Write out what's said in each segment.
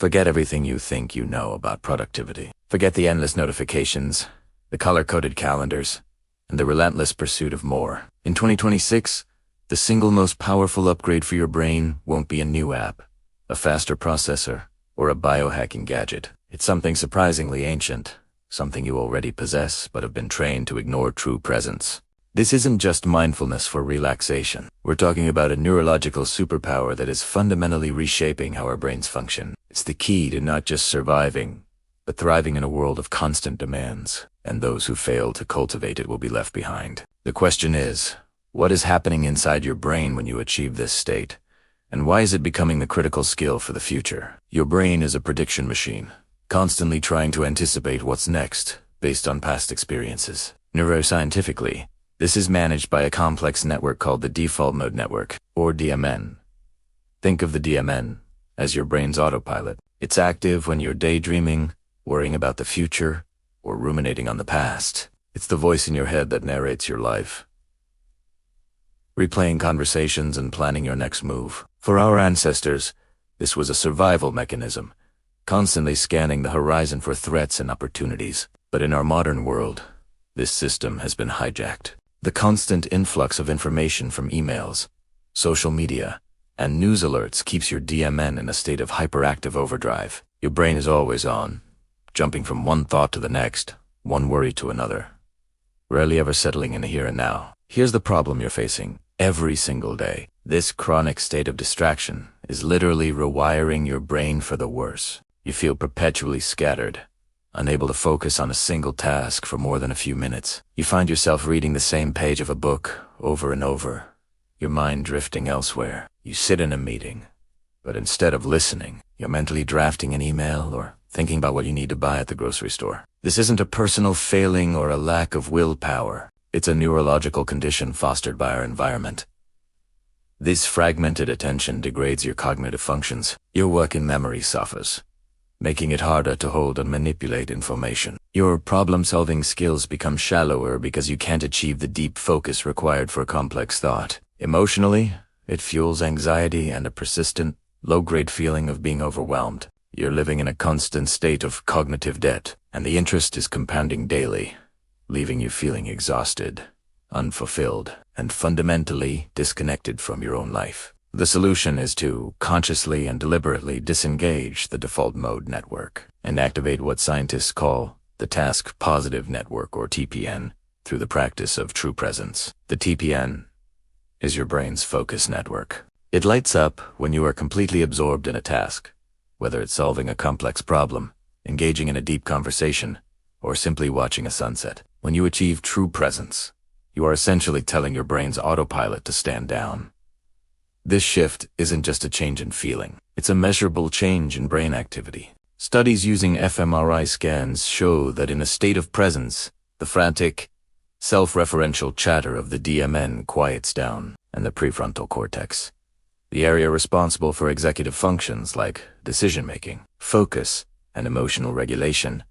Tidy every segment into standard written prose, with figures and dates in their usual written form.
Forget everything you think you know about productivity. Forget the endless notifications, the color-coded calendars, and the relentless pursuit of more. In 2026, the single most powerful upgrade for your brain won't be a new app, a faster processor, or a biohacking gadget. It's something surprisingly ancient, something you already possess but have been trained to ignore true presence. This isn't just mindfulness for relaxation. We're talking about a neurological superpower that is fundamentally reshaping how our brains function. It's the key to not just surviving, but thriving in a world of constant demands, and those who fail to cultivate it will be left behind. The question is, what is happening inside your brain when you achieve this state? And why is it becoming the critical skill for the future? Your brain is a prediction machine, constantly trying to anticipate what's next based on past experiences. Neuroscientifically, this is managed by a complex network called the default mode network, or DMN. Think of the DMN as your brain's autopilot. It's active when you're daydreaming, worrying about the future, or ruminating on the past. It's the voice in your head that narrates your life, replaying conversations and planning your next move. For our ancestors, this was a survival mechanism, constantly scanning the horizon for threats and opportunities. But in our modern world, this system has been hijacked. The constant influx of information from emails, social media, and news alerts keeps your DMN in a state of hyperactive overdrive. Your brain is always on, jumping from one thought to the next, one worry to another, rarely ever settling in the here and now. Here's the problem you're facing every single day. This chronic state of distraction is literally rewiring your brain for the worse. You feel perpetually scattered, unable to focus on a single task for more than a few minutes. You find yourself reading the same page of a book over and over, your mind drifting elsewhere. You sit in a meeting, but instead of listening, you're mentally drafting an email or thinking about what you need to buy at the grocery store. This isn't a personal failing or a lack of willpower. It's a neurological condition fostered by our environment. This fragmented attention degrades your cognitive functions. Your working memory suffers, making it harder to hold and manipulate information. Your problem-solving skills become shallower because you can't achieve the deep focus required for complex thought. Emotionally, it fuels anxiety and a persistent, low-grade feeling of being overwhelmed. You're living in a constant state of cognitive debt, and the interest is compounding daily, leaving you feeling exhausted, unfulfilled, and fundamentally disconnected from your own life. The solution is to consciously and deliberately disengage the default mode network and activate what scientists call the task positive network, or TPN, through the practice of true presence. The TPN is your brain's focus network. It lights up when you are completely absorbed in a task, whether it's solving a complex problem, engaging in a deep conversation, or simply watching a sunset. When you achieve true presence, you are essentially telling your brain's autopilot to stand down. This shift isn't just a change in feeling. It's a measurable change in brain activity. Studies using fMRI scans show that in a state of presence, the frantic, self-referential chatter of the DMN quiets down, and the prefrontal cortex, the area responsible for executive functions like decision-making, focus, and emotional regulation,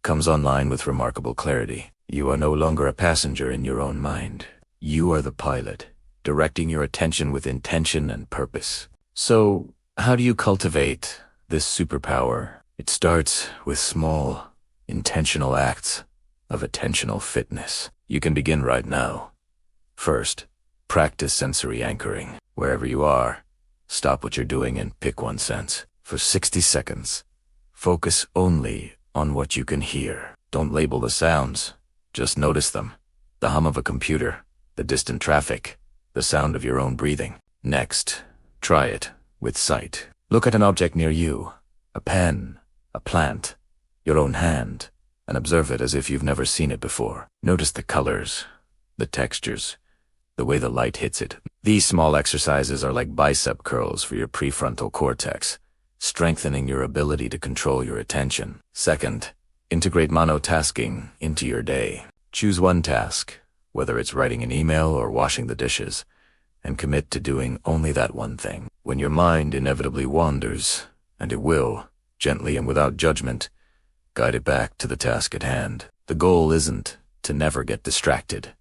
comes online with remarkable clarity. You are no longer a passenger in your own mind. You are the pilot, directing your attention with intention and purpose. So, how do you cultivate this superpower? It starts with small, intentional acts of attentional fitness. You can begin right now. First, practice sensory anchoring. Wherever you are, stop what you're doing and pick one sense. For 60 seconds, focus only on what you can hear. Don't label the sounds, just notice them. The hum of a computer, the distant traffic, the sound of your own breathing. Next, try it with sight. Look at an object near you, a pen, a plant, your own hand, and observe it as if you've never seen it before. Notice the colors, the textures, the way the light hits it. These small exercises are like bicep curls for your prefrontal cortex, strengthening your ability to control your attention. Second, integrate monotasking into your day. Choose one task, whether it's writing an email or washing the dishes, and commit to doing only that one thing. When your mind inevitably wanders, and it will, gently and without judgment, guide it back to the task at hand. The goal isn't to never get distracted.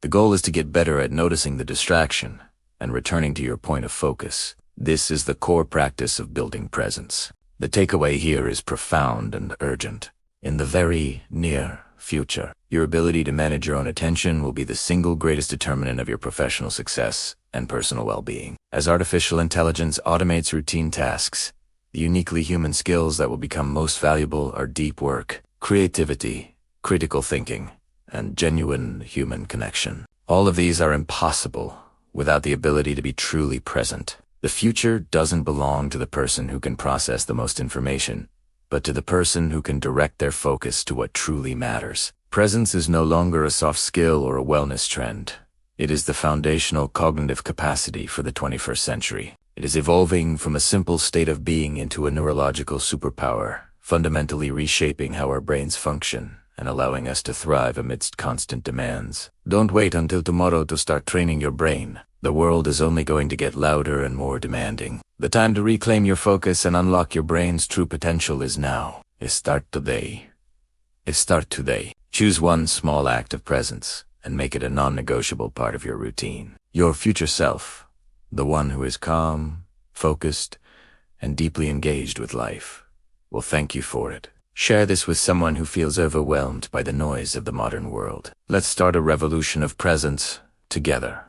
The goal is to get better at noticing the distraction and returning to your point of focus. This is the core practice of building presence. The takeaway here is profound and urgent. In the very near future, your ability to manage your own attention will be the single greatest determinant of your professional success and personal well-being. As artificial intelligence automates routine tasks, the uniquely human skills that will become most valuable are deep work, creativity, critical thinking, and genuine human connection. All of these are impossible without the ability to be truly present. The future doesn't belong to the person who can process the most information, but to the person who can direct their focus to what truly matters. Presence is no longer a soft skill or a wellness trend. It is the foundational cognitive capacity for the 21st century. It is evolving from a simple state of being into a neurological superpower, fundamentally reshaping how our brains function and allowing us to thrive amidst constant demands. Don't wait until tomorrow to start training your brain. The world is only going to get louder and more demanding. The time to reclaim your focus and unlock your brain's true potential is now. Start today. Start today. Choose one small act of presence and make it a non-negotiable part of your routine. Your future self, the one who is calm, focused, and deeply engaged with life, will thank you for it. Share this with someone who feels overwhelmed by the noise of the modern world. Let's start a revolution of presence together.